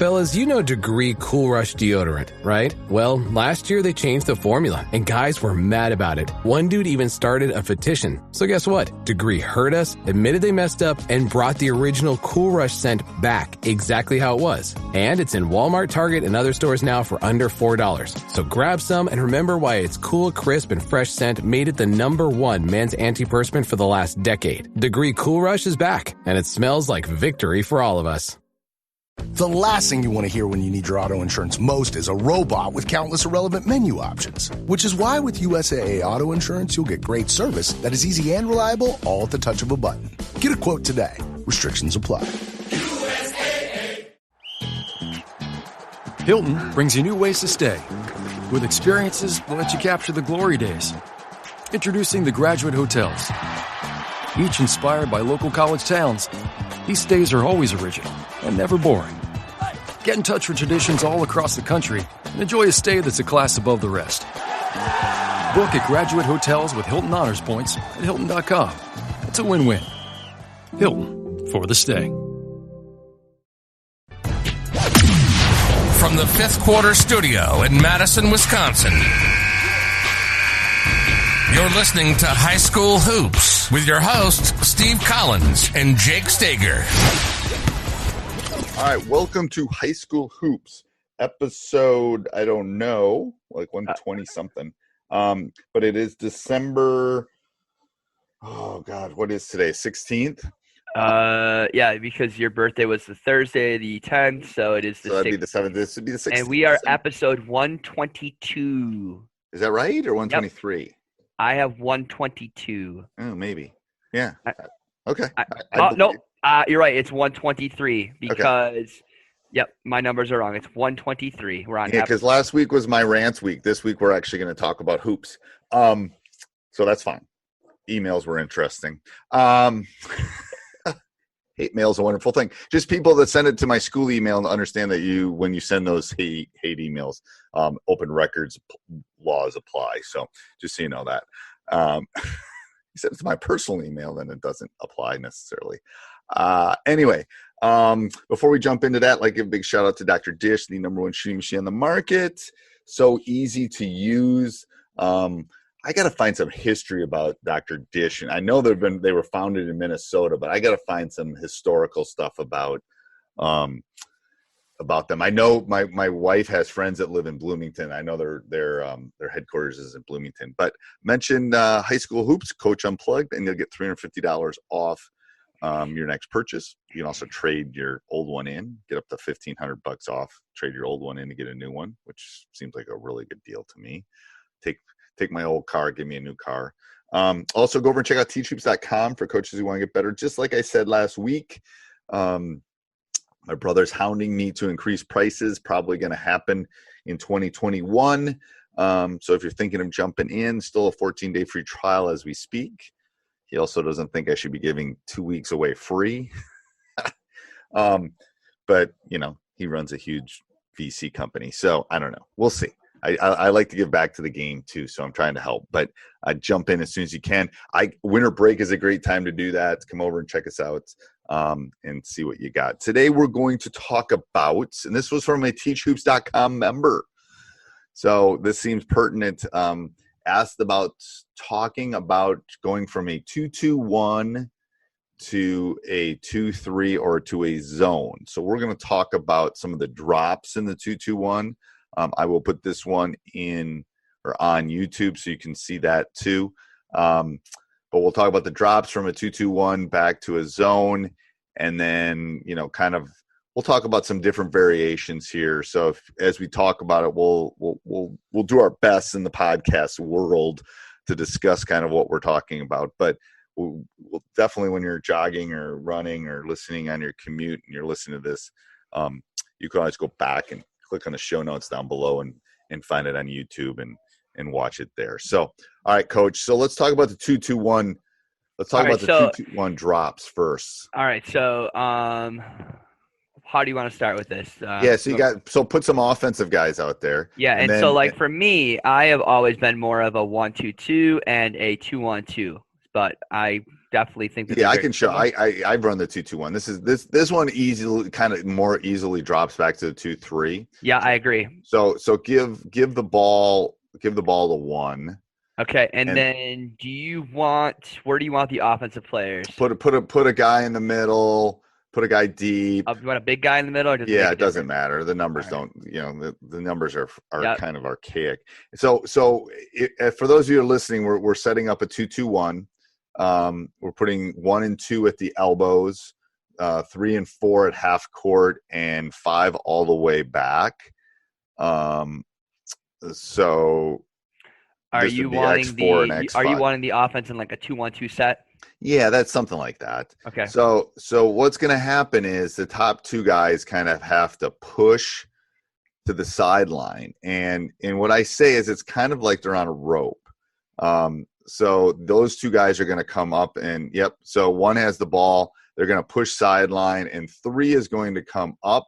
Fellas, you know Degree Cool Rush deodorant, right? Well, last year they changed the formula, and guys were mad about it. One dude even started a petition. So guess what? Degree heard us, admitted they messed up, and brought the original Cool Rush scent back exactly how it was. And it's in Walmart, Target, and other stores now for under $4. So grab some and remember why its cool, crisp, and fresh scent made it the #1 men's antiperspirant for the last decade. Degree Cool Rush is back, and it smells like victory for all of us. The last thing you want to hear when you need your auto insurance most is a robot with countless irrelevant menu options. Which is why with USAA Auto Insurance, you'll get great service that is easy and reliable, all at the touch of a button. Get a quote today. Restrictions apply. USAA. Hilton brings you new ways to stay, with experiences that let you capture the glory days. Introducing the Graduate Hotels. Each inspired by local college towns, these stays are always original and never boring. Get in touch with traditions all across the country and enjoy a stay that's a class above the rest. Book at Graduate Hotels with Hilton Honors Points at Hilton.com. It's a win-win. Hilton, for the stay. From the Fifth Quarter Studio in Madison, Wisconsin, you're listening to High School Hoops with your hosts, Steve Collins and Jake Steger. All right, welcome to High School Hoops, episode, I don't know, like 120-something. But it is December, oh, God, what is today, 16th? Yeah, because your birthday was the Thursday, the 10th, so it is the 6th. So that'd be the 7th, this would be the 16th. And we are episode 122. Is that right, or 123? Yep. I have 122. Oh, maybe. Yeah. Okay. No, you're right. It's 123 because, okay. Yep, my numbers are wrong. It's 123. We're on. Yeah, because last week was my rants week. This week we're actually going to talk about hoops. So that's fine. Emails were interesting. Hate mail is a wonderful thing. Just people that send it to my school email and understand that when you send those hate emails, open records laws apply. So just so you know that. You said it's my personal email, then it doesn't apply necessarily. Anyway, before we jump into that, like give a big shout out to Dr. Dish, the #1 shooting machine on the market. So easy to use. I got to find some history about Dr. Dish, and I know they were founded in Minnesota, but I got to find some historical stuff about them. I know my wife has friends that live in Bloomington. I know their headquarters is in Bloomington. But mention High School Hoops, Coach Unplugged, and you'll get $350 off your next purchase. You can also trade your old one in, get up to $1,500 off. Trade your old one in to get a new one, which seems like a really good deal to me. Take my old car, give me a new car. Also, go over and check out teachhoops.com for coaches who want to get better. Just like I said last week, my brother's hounding me to increase prices, probably going to happen in 2021. So if you're thinking of jumping in, still a 14-day free trial as we speak. He also doesn't think I should be giving 2 weeks away free. But, he runs a huge VC company. So I don't know. We'll see. I like to give back to the game too, so I'm trying to help. But jump in as soon as you can. Winter break is a great time to do that. Come over and check us out and see what you got. Today we're going to talk about, and this was from a teachhoops.com member, so this seems pertinent. Asked about talking about going from a 2-2-1 to a 2-3 or to a zone. So we're going to talk about some of the drops in the 2-2-1. I will put this one in or on YouTube so you can see that too. But we'll talk about the drops from a 2-2-1 back to a zone. And then, we'll talk about some different variations here. So as we talk about it, we'll do our best in the podcast world to discuss kind of what we're talking about. But we'll definitely, when you're jogging or running or listening on your commute and you're listening to this, you can always go back and click on the show notes down below and find it on YouTube and watch it there. So, all right, Coach. So let's talk about the 2-2-1. Let's talk about the 2-2-1 drops first. All right. So, how do you want to start with this? So put some offensive guys out there. Yeah, and so for me, I have always been more of a 1-2-2 and a 2-1-2. But I definitely think that. Yeah, I can show. I've run the 2-2-1. This one easily, kind of more easily drops back to the 2-3. Yeah, I agree. So give the ball to 1. Okay, and then where do you want the offensive players? Put a guy in the middle. Put a guy deep. You want a big guy in the middle? Or Yeah, it doesn't matter. The numbers don't. The numbers are kind of archaic. So for those of you who are listening, we're setting up a 2-2-1. We're putting 1 and 2 at the elbows, 3 and 4 at half court, and 5 all the way back. So are you wanting the offense in like a 2-1-2 set? Yeah, that's something like that. Okay. So what's going to happen is the top 2 guys kind of have to push to the sideline, and what I say is it's kind of like they're on a rope. So those 2 guys are going to come up and so 1 has the ball. They're going to push sideline, and 3 is going to come up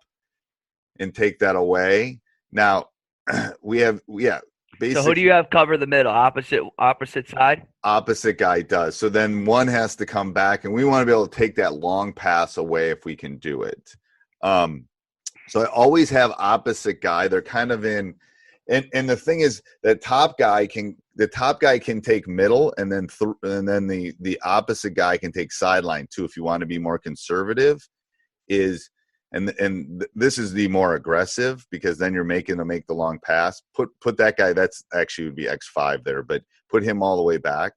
and take that away. Now basically, so who do you have cover the middle? Opposite side? Opposite guy does. So then 1 has to come back, and we want to be able to take that long pass away if we can do it. So I always have opposite guy. They're kind of in, and the thing is that the top guy can take middle, and then the opposite guy can take sideline too. If you want to be more conservative, and this is the more aggressive, because then you're making them make the long pass. Put that guy. That's actually would be X5 there, but put him all the way back,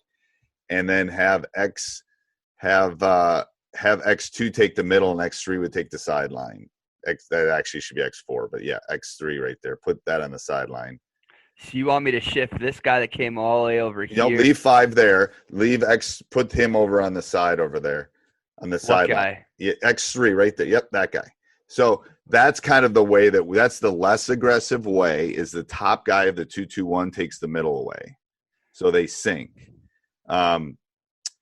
and then have X2 take the middle, and X3 would take the sideline. That actually should be X4, but yeah, X3 right there. Put that on the sideline. So you want me to shift this guy that came all the way over here? Leave 5 there. Leave X. Put him over on the side over there, on the sideline. Yeah, X3 right there. Yep, that guy. So that's kind of the way that's the less aggressive way, is the top guy of the 2-2-1 takes the middle away. So they sink. And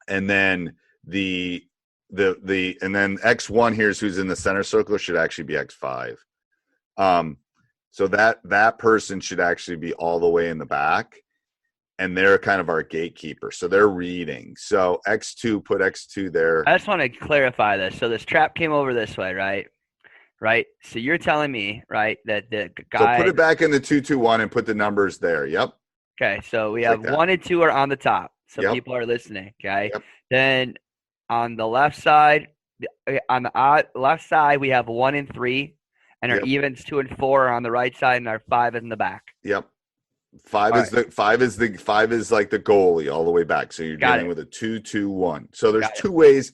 then and then X1 here's who's in the center circle should actually be X5. So that person should actually be all the way in the back, and they're kind of our gatekeeper. So they're reading. So X2, put X2 there. I just want to clarify this. So this trap came over this way, right? Right. So you're telling me, right, that the guy. So put it back in the 2-2-1 and put the numbers there. Yep. Okay. So we have 1 and 2 are on the top. So people are listening. Okay. Yep. Then on the left side, left side, we have 1 and 3, and our evens 2 and 4 are on the right side, and our 5 is in the back. Yep. 5 is like the goalie all the way back. So you're dealing with a 2-2-1. So there's 2 ways.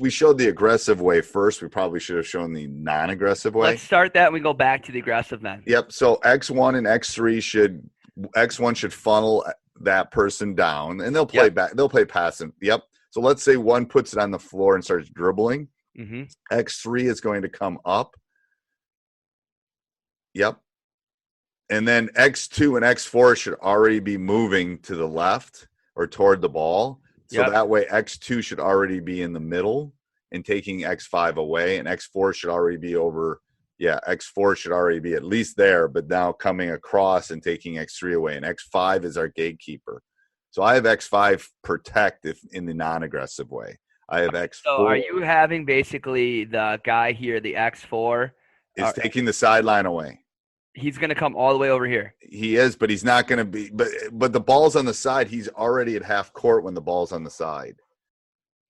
We showed the aggressive way first. We probably should have shown the non-aggressive way. Let's start that and we go back to the aggressive then. Yep. So X1 and X3 X1 should funnel that person down, and they'll play back. They'll play passing. Yep. So let's say 1 puts it on the floor and starts dribbling. Mm-hmm. X3 is going to come up. Yep. And then X2 and X4 should already be moving to the left or toward the ball. So that way X2 should already be in the middle and taking X5 away, and X4 should already be over. Yeah, X4 should already be at least there, but now coming across and taking X3 away. And X5 is our gatekeeper. So I have X5 protect in the non-aggressive way. I have X4. So are you having basically the guy here, the X4? Is taking the sideline away. He's going to come all the way over here. He is, but he's not going to be. But the ball's on the side. He's already at half court when the ball's on the side.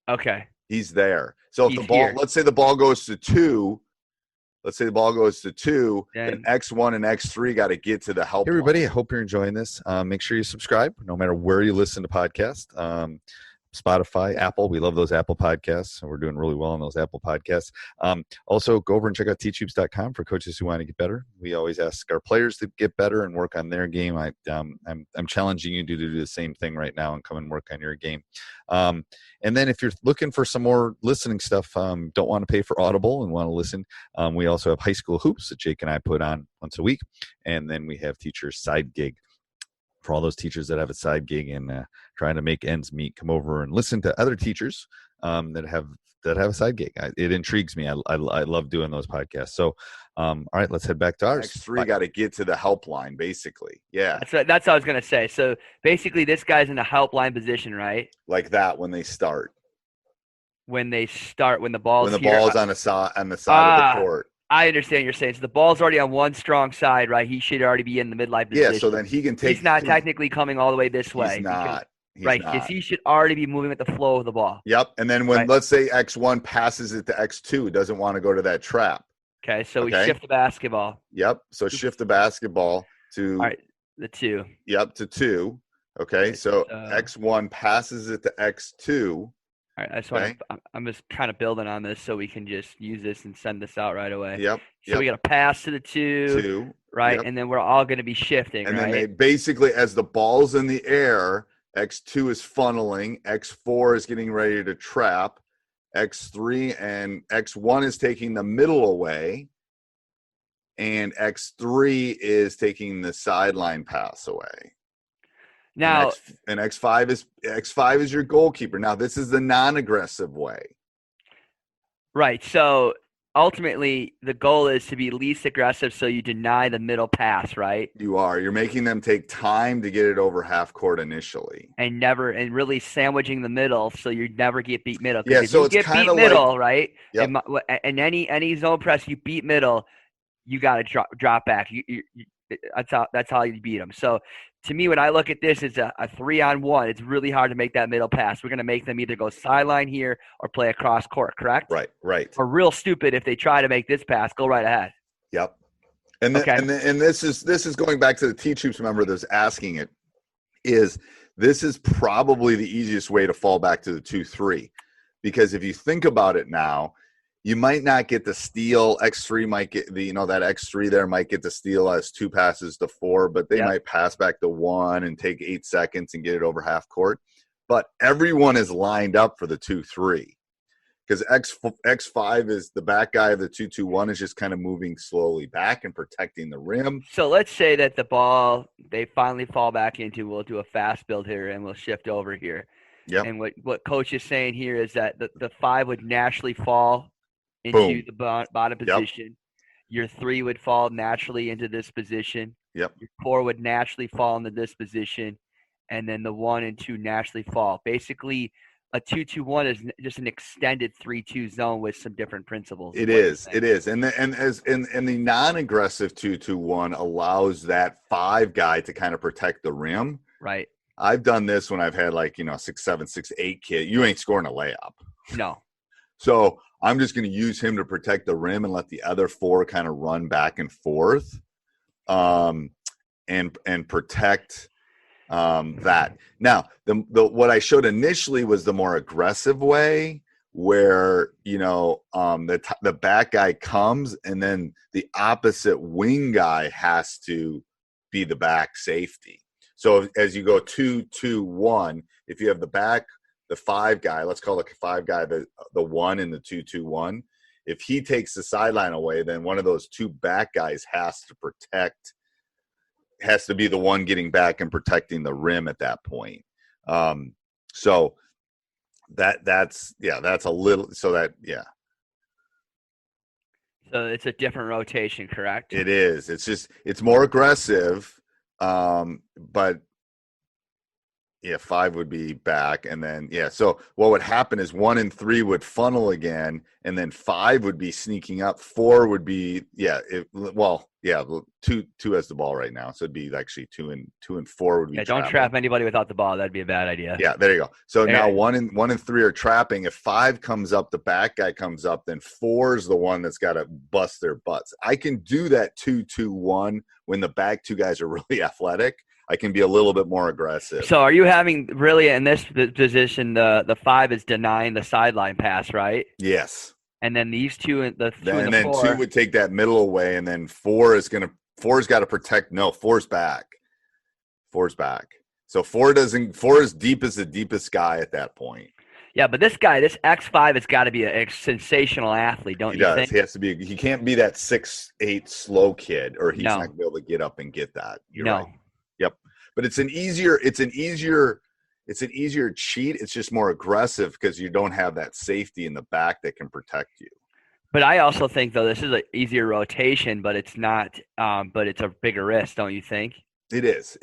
Okay. He's there. So if the ball, let's say the ball goes to 2. Let's say the ball goes to 2. Then X1 and X3 got to get to the help. Hey everybody, I hope you're enjoying this. Make sure you subscribe, no matter where you listen to podcasts. Spotify, Apple. We love those Apple podcasts. We're doing really well on those Apple podcasts. Also, go over and check out teachhoops.com for coaches who want to get better. We always ask our players to get better and work on their game. I'm challenging you to do the same thing right now and come and work on your game. And then if you're looking for some more listening stuff, don't want to pay for Audible and want to listen, we also have High School Hoops that Jake and I put on once a week. And then we have Teacher's Side Gig. For all those teachers that have a side gig and trying to make ends meet, come over and listen to other teachers that have a side gig. It intrigues me. I love doing those podcasts. So, all right, let's head back to ours. X3 got to get to the helpline, basically. Yeah, that's what I was gonna say. So basically, this guy's in a helpline position, right? Like that when they start. when the ball's when the here. ball's on the side of the court. I understand what you're saying. So the ball's already on one strong side, right? He should already be in the midlife position. Yeah, so then he can take. He's not technically coming all the way this way. He's not. Because he should already be moving with the flow of the ball. Yep. And then when let's say X1 passes it to X2, doesn't want to go to that trap. Okay, so we shift the basketball. Yep. So shift the basketball to the 2. Yep, to 2. Okay, so X1 passes it to X2. All right, I'm just kind of building on this so we can just use this and send this out right away. Yep. So we got to pass to the 2, right? Yep. And then we're all going to be shifting, and right? then they basically, as the ball's in the air, X2 is funneling, X4 is getting ready to trap, X3 and X1 is taking the middle away, and X3 is taking the sideline pass away. Now, and X5 is your goalkeeper. Now, this is the non-aggressive way. Right. So ultimately, the goal is to be least aggressive, so you deny the middle pass, right? You're making them take time to get it over half court initially, and really sandwiching the middle, so you never get beat middle. Yeah. If so you it's get kind beat of middle, like, right? Yep. And any zone press, you beat middle, you got to drop back. That's how you beat them. So to me, when I look at this, it's a 3-on-1. It's really hard to make that middle pass. We're going to make them either go sideline here or play across court, correct? Right. Or real stupid if they try to make this pass, go right ahead. Yep. And this is going back to the T-Troops member that's asking it. This is probably the easiest way to fall back to the 2-3, because if you think about it now, you might not get the steal. X3 might get that X3 there might get the steal as 2 passes to 4, but they might pass back to 1 and take 8 seconds and get it over half court. But everyone is lined up for the 2-3, because X5 is the back guy of the 2-2-1 is just kind of moving slowly back and protecting the rim. So let's say that the ball they finally fall back into. We'll do a fast build here and we'll shift over here. Yep. And what coach is saying here is that the 5 would naturally fall into the bottom position. Yep. Your 3 would fall naturally into this position. Yep. Your 4 would naturally fall into this position. And then the 1 and 2 naturally fall. Basically, a 2-2-1 is just an extended 3-2 zone with some different principles. It is. And the non-aggressive 2-2-1 allows that 5 guy to kind of protect the rim. Right. I've done this when I've had 6'7", 6'8" kid. You ain't scoring a layup. No. So I'm just going to use him to protect the rim and let the other 4 kind of run back and forth, and protect that. Now, what I showed initially was the more aggressive way, where the back guy comes and then the opposite wing guy has to be the back safety. So as you go 2-2-1, if you have the back, the 5 guy, let's call the 5 guy the 1 in the 2-2-1. If he takes the sideline away, then one of those 2 back guys has to be the one getting back and protecting the rim at that point. So that's a little, so that, yeah. So it's a different rotation, correct? It is. It's more aggressive, but 5 would be back, and then so what would happen is 1 and 3 would funnel again, and then 5 would be sneaking up. 4 would be 2 has the ball right now, so it'd be actually 2 and 4 would be. Don't trap anybody without the ball. That'd be a bad idea. Yeah, there you go. So now 1 and 3 are trapping. If 5 comes up, the back guy comes up, then 4 is the one that's got to bust their butts. I can do that 2-2-1 when the back 2 guys are really athletic. I can be a little bit more aggressive. So are you having really in this position, the 5 is denying the sideline pass, right? Yes. And then these 2 and the 2 and the 4. 2 would take that middle away, and then 4's got to protect. No, 4's back. 4's back. So 4 is deep as the deepest guy at that point. Yeah, but this X5 has got to be a sensational athlete, don't you think? He has to be. He can't be that 6'8" slow kid, or he's not going to be able to get up and get that. You're right. Yep. But it's an easier cheat. It's just more aggressive because you don't have that safety in the back that can protect you. But I also think, though, this is an easier rotation, but it's not. But it's a bigger risk, don't you think? It is.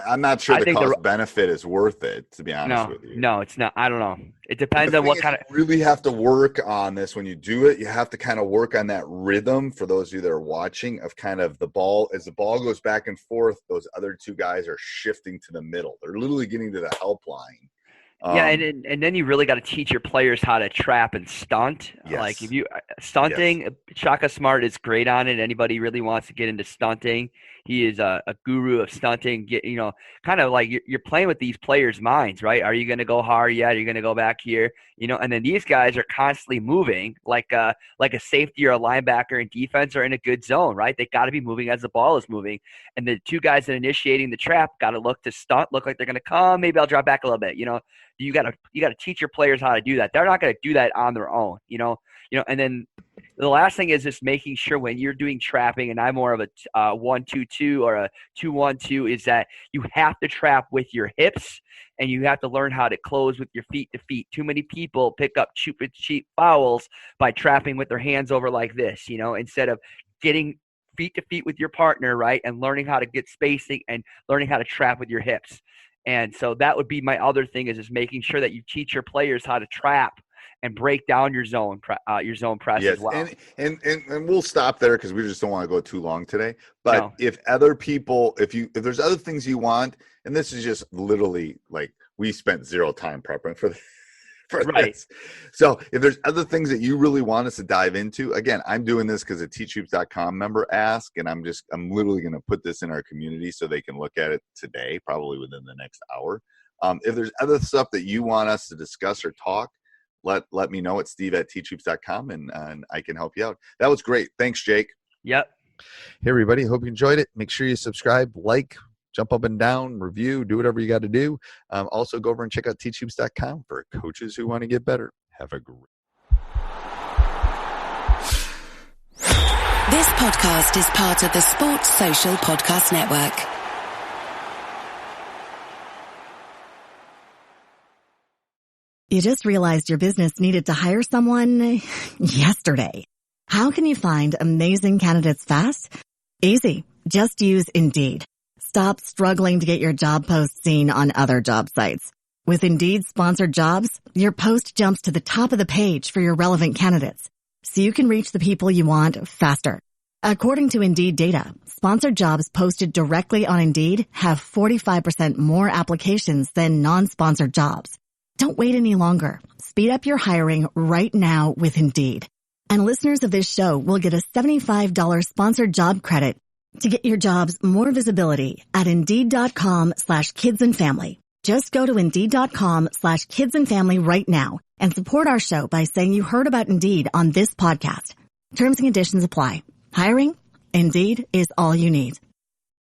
I'm not sure the cost benefit is worth it, to be honest with you. No, it's not. I don't know. It depends on what kind of. You really have to work on this when you do it. You have to kind of work on that rhythm for those of you that are watching of kind of the ball. As the ball goes back and forth, those other two guys are shifting to the middle. They're literally getting to the help line. And then you really got to teach your players how to trap and stunt. Yes. Like if you stunting, yes. Shaka Smart is great on it. Anybody really wants to get into stunting, he is a guru of stunting. Kind of like you're playing with these players' minds, right? Are you going to go hard yet? Are you going to go back here? And then these guys are constantly moving, like a safety or a linebacker in defense are in a good zone, right? They got to be moving as the ball is moving. And the two guys that are initiating the trap got to look to stunt, look like they're going to come. Maybe I'll drop back a little bit. You got to teach your players how to do that. They're not going to do that on their own. And then the last thing is just making sure when you're doing trapping, and I'm more of a 1-2-2 or a 2-1-2, is that you have to trap with your hips and you have to learn how to close with your feet to feet. Too many people pick up cheap fouls by trapping with their hands over like this, instead of getting feet to feet with your partner, right, and learning how to get spacing and learning how to trap with your hips. And so that would be my other thing is just making sure that you teach your players how to trap and break down your zone press as well. And we'll stop there because we just don't want to go too long today. But if other people, if there's other things you want, and this is just literally like we spent zero time prepping for this. So if there's other things that you really want us to dive into, again, I'm doing this because a teachhoops.com member asked, and I'm literally going to put this in our community so they can look at it today, probably within the next hour. If there's other stuff that you want us to discuss or talk, let me know at steve@teachhoops.com and I can help you out. That was great. Thanks, Jake. Yep. Hey, everybody. Hope you enjoyed it. Make sure you subscribe, like, jump up and down, review, do whatever you got to do. Also, go over and check out teachhoops.com for coaches who want to get better. Have a great. This podcast is part of the Sports Social Podcast Network. You just realized your business needed to hire someone yesterday. How can you find amazing candidates fast? Easy. Just use Indeed. Stop struggling to get your job post seen on other job sites. With Indeed sponsored jobs, your post jumps to the top of the page for your relevant candidates, so you can reach the people you want faster. According to Indeed data, sponsored jobs posted directly on Indeed have 45% more applications than non-sponsored jobs. Don't wait any longer. Speed up your hiring right now with Indeed. And listeners of this show will get a $75 sponsored job credit to get your jobs more visibility at Indeed.com/kidsandfamily. Just go to Indeed.com/kidsandfamily right now and support our show by saying you heard about Indeed on this podcast. Terms and conditions apply. Hiring? Indeed is all you need.